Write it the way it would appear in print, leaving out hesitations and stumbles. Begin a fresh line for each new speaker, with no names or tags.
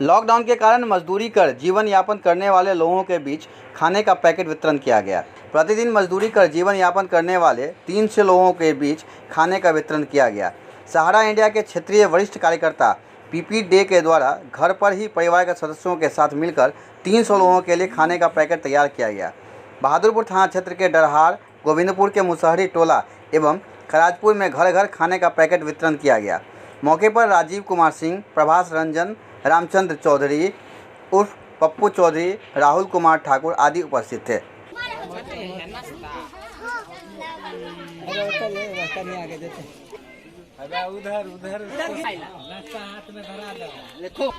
Lockdown के कारण मजदूरी कर जीवन यापन करने वाले लोगों के बीच खाने का पैकेट वितरण किया गया। प्रतिदिन मजदूरी कर जीवन यापन करने वाले 300 लोगों के बीच खाने का वितरण किया गया। सहारा इंडिया के क्षेत्रीय वरिष्ठ कार्यकर्ता पीपी डे के द्वारा घर पर ही परिवार के सदस्यों के साथ मिलकर 300 लोगों के लिए खाने का पैकेट तैयार किया गया। बहादुरपुर थाना क्षेत्र के डरहार, गोविंदपुर के मुसहरी टोला एवं खराजपुर में घर घर खाने का पैकेट वितरण किया गया। मौके पर राजीव कुमार सिंह, प्रभास रंजन, रामचंद्र चौधरी उर्फ पप्पू चौधरी, राहुल कुमार ठाकुर आदि उपस्थित थे।
उधर उधर हाथ में धरा दो।